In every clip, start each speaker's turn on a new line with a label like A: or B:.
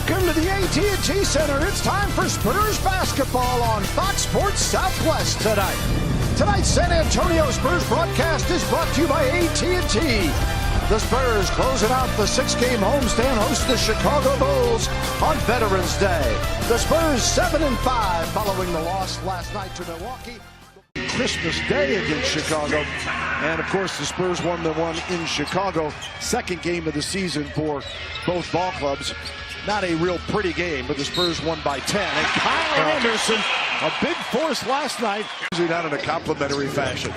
A: Welcome to the AT&T Center. It's time for Spurs basketball on Fox Sports Southwest tonight. Tonight's San Antonio Spurs broadcast is brought to you by AT&T. The Spurs closing out the 6-game homestand host the Chicago Bulls on Veterans Day. The Spurs 7-5 following the loss last night to Milwaukee. Christmas Day against Chicago. And of course the Spurs won the one in Chicago. Second game of the season for both ball clubs. Not a real pretty game, but the Spurs won by 10. And Kyle Anderson, a big force last night. Usually not in a complimentary fashion.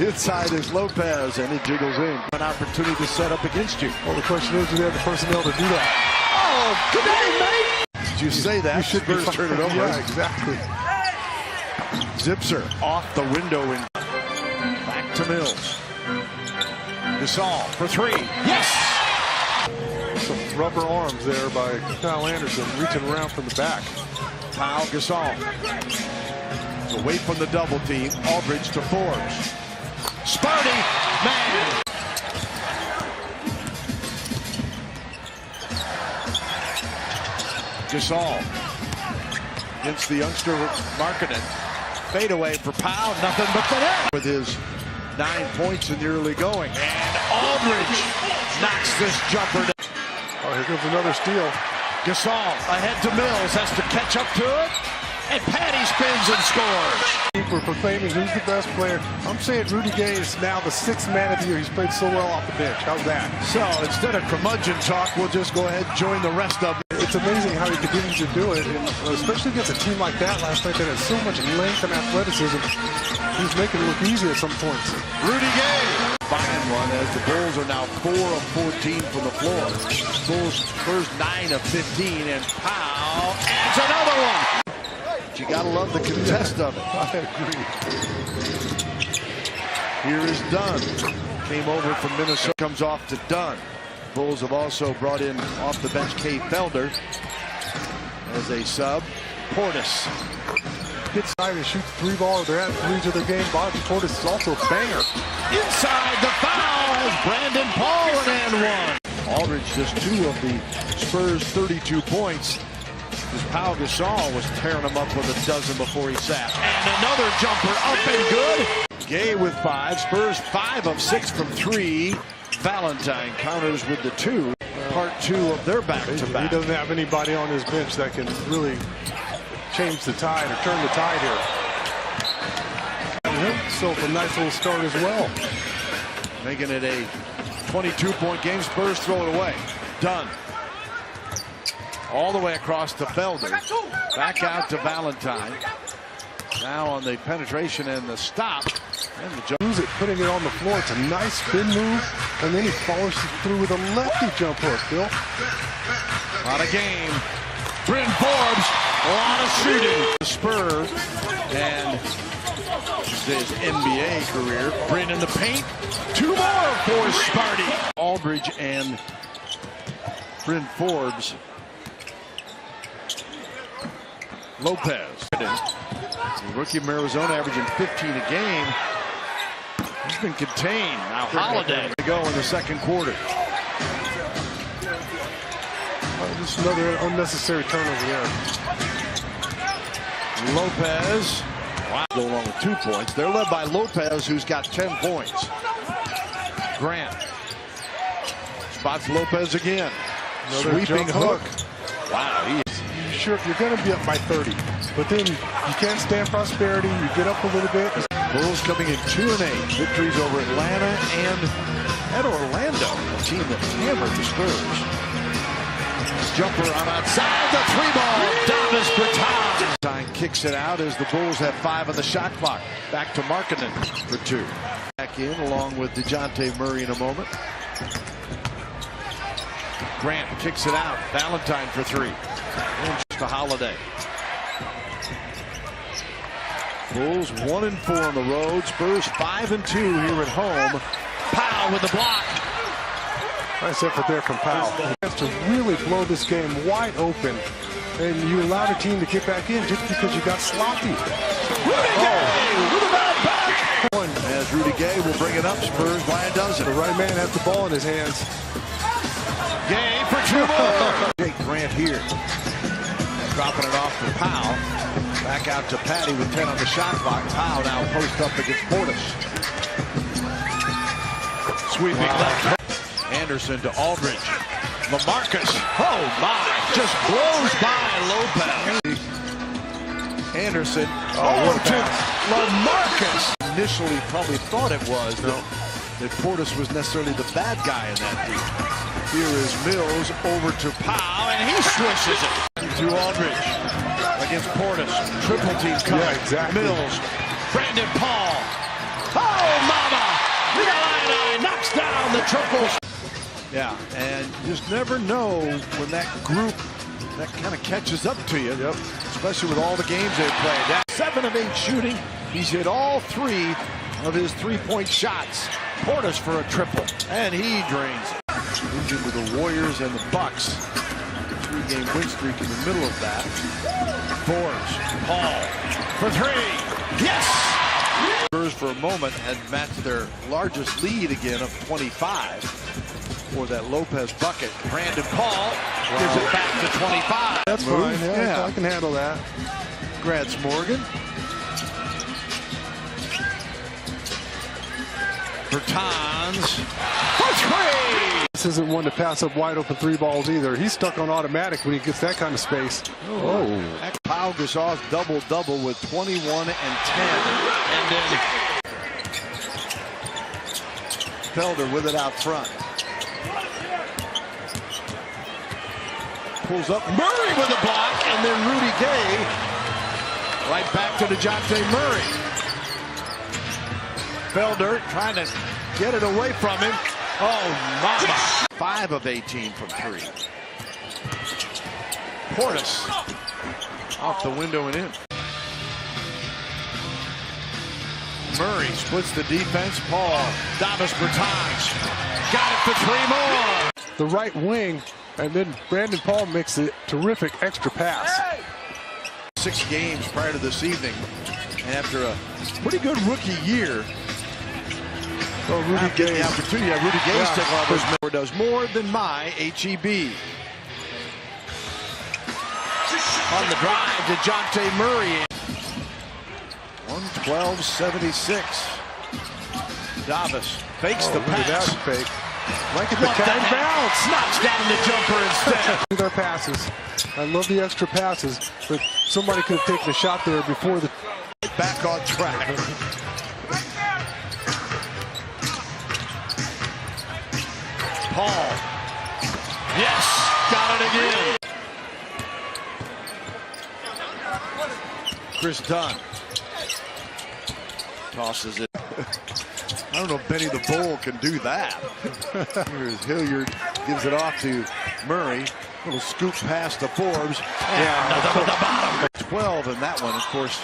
A: Inside is Lopez, and it jiggles in. An opportunity to set up against you.
B: Well, the question is, do they have the personnel to do that?
A: Oh, good day, mate. Did you say that?
B: You should
A: Spurs turn it over.
B: Yeah, exactly.
A: Zipser off the window and back to Mills. Gasol for three. Yes!
B: Some rubber arms there by Kyle Anderson, reaching around from the back.
A: Kyle Gasol. Away from the double team. Aldridge to Forbes. Sparty, man! Gasol against the youngster Markkanen. Fade away for Powell, nothing but the net. With his 9 points in the early going. And Aldridge knocks this jumper down.
B: Oh, here comes another steal.
A: Gasol ahead to Mills, has to catch up to it. And Patty spins and scores.
B: For proclaiming who's the best player. I'm saying Rudy Gay is now the 6th man of the year. He's played so well off the bench. How's that?
A: So instead of curmudgeon talk, we'll just go ahead and join the rest of it.
B: It's amazing how he continues to do it, and especially against a team like that last night that has so much length and athleticism. He's making it look easy at some points.
A: Rudy Gay buying one as the Bulls are now 4 of 14 from the floor. Bulls first 9 of 15, and Powell adds another one. You gotta love the contest of it.
B: I agree.
A: Here is Dunn. Came over from Minnesota. Comes off to Dunn. Bulls have also brought in off the bench Kay Felder as a sub. Portis
B: Gets side and shoots the 3-ball. They're at 3 to their game. Bobby Portis is also a banger.
A: Inside the foul has Brandon Paul and one. Aldridge just 2 of the Spurs' 32 points. As Pau Gasol was tearing him up with a dozen before he sat. And another jumper up and good. Gay with 5. Spurs 5 of 6 from 3. Valentine counters with the 2. Part 2 of their back-to-back.
B: He doesn't have anybody on his bench that can really change the tide or turn the tide here. And himself a nice little start as well.
A: Making it a 22-point game. Spurs throw it away. Done. All the way across to Felder. Back out to Valentine. Now on the penetration and the stop. And the jump.
B: Putting it on the floor. It's a nice spin move. And then he follows through with a lefty jump hook, Bill.
A: What a game. Bryn Forbes. A lot of shooting. Spurs. And his NBA career. Bryn in the paint. 2 more for Sparty. Aldridge and Bryn Forbes. Lopez. The rookie from Arizona averaging 15 a game. He's been contained. Now Holiday to go in the second quarter.
B: Just another unnecessary turnover there.
A: Lopez. Wow. Go along with 2 points. They're led by Lopez, who's got 10 points. Grant. Spots Lopez again.
B: Another
A: sweeping hook. Wow. He is.
B: Sure, if you're going to be up by 30, but then you can't stand prosperity. You get up a little bit.
A: Bulls coming in 2-8. Victories over Atlanta and at Orlando, a team that hammered the Spurs. Jumper on outside the 3-ball. Davis Bertans. Time kicks it out as the Bulls have 5 on the shot clock. Back to Markkanen for 2. Back in along with DeJounte Murray in a moment. Grant kicks it out. Valentine for 3. And to Holiday. Bulls 1-4 on the road. Spurs 5-2 here at home. Powell with the block.
B: Nice effort there from Powell. He has to really blow this game wide open, and you allow the team to get back in just because you got sloppy.
A: Rudy Gay with a bad back. As Rudy Gay will bring it up. Spurs by a dozen.
B: The right man has the ball in his hands.
A: Gay for two more. Jake Grant here. Dropping it off to Powell. Back out to Patty with 10 on the shot clock. Powell now post up against Portis. Sweeping left. Anderson to Aldridge. LaMarcus. Oh my. Just blows by Lopez. Anderson. Oh, to LaMarcus. Initially probably thought it was that Portis was necessarily the bad guy in that deal. Here is Mills over to Powell, and he swishes it to Aldridge against Portis. Triple team cover.
B: Yeah, exactly.
A: Mills, Brandon Paul. Oh, mama! Leonine knocks down the triples. Yeah, and you just never know when that group that kind of catches up to you. Yep. Especially with all the games they've played. 7 of 8 shooting. He's hit all 3 of his three-point shots. Portis for a triple, and he drains it. Moves into the Warriors and the Bucks. 3-game win streak in the middle of that. Forbes, Paul for 3. Yes! Spurs for a moment had matched their largest lead again of 25 for that Lopez bucket. Brandon Paul gives it back to 25.
B: That's fine. Yeah, I can handle that.
A: Grants Morgan. Bertans for 3.
B: This isn't one to pass up wide open 3 balls either. He's stuck on automatic when he gets that kind of space. Oh.
A: Pau Gasol's double-double with 21 and 10. And then Felder with it out front. Pulls up Murray with a block, and then Rudy Gay right back to DeJounte Murray. Felder trying to get it away from him. Oh, mama. 5 of 18 from 3. Portis off the window and in. Murray splits the defense. Paul, Davis Bertans got it for 3 more.
B: The right wing, and then Brandon Paul makes a terrific extra pass.
A: 6 games prior to this evening. And after a pretty good rookie year,
B: Rudy Gay.
A: The opportunity. Rudy Gay's taking off his more does more than my HEB. On the drive, DeJounte Murray. 112-76. Davis fakes the pass.
B: Fake.
A: Like at the count bounce. Knocks down the jumper instead.
B: Their passes. I love the extra passes, but somebody could have taken a shot there before the
A: back on track. Paul. Yes, got it again. Chris Dunn tosses it. I don't know if Benny the Bull can do that. Here's Hilliard, gives it off to Murray. Little scoop pass to Forbes. And nothing but the bottom. 12 in that one, of course.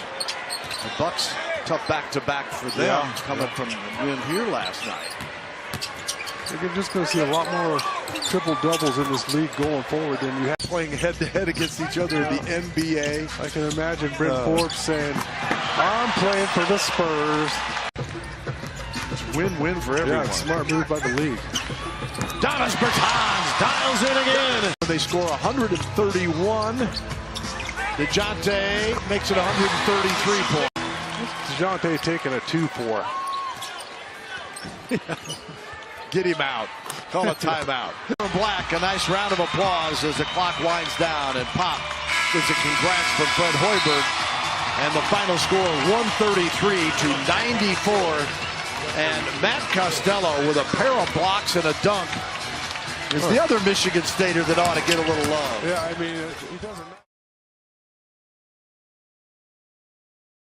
A: The Bucks, tough back-to-back for them, coming from the win here last night.
B: You're just going to see a lot more triple-doubles in this league going forward than you have.
A: Playing head-to-head against each other in the NBA.
B: I can imagine Brent Forbes saying, I'm playing for the Spurs.
A: It's win-win for everyone.
B: Yeah, smart move by the league.
A: Davis Bertans dials in again. They score 131. DeJounte makes it 133 points.
B: DeJounte taking a 2-4.
A: Get him out. Call a timeout. Black, a nice round of applause as the clock winds down, and Pop gives a congrats from Fred Hoiberg. And the final score 133-94. And Matt Costello with a pair of blocks and a dunk is the other Michigan Stater that ought to get a little love.
B: Yeah, I mean, he doesn't.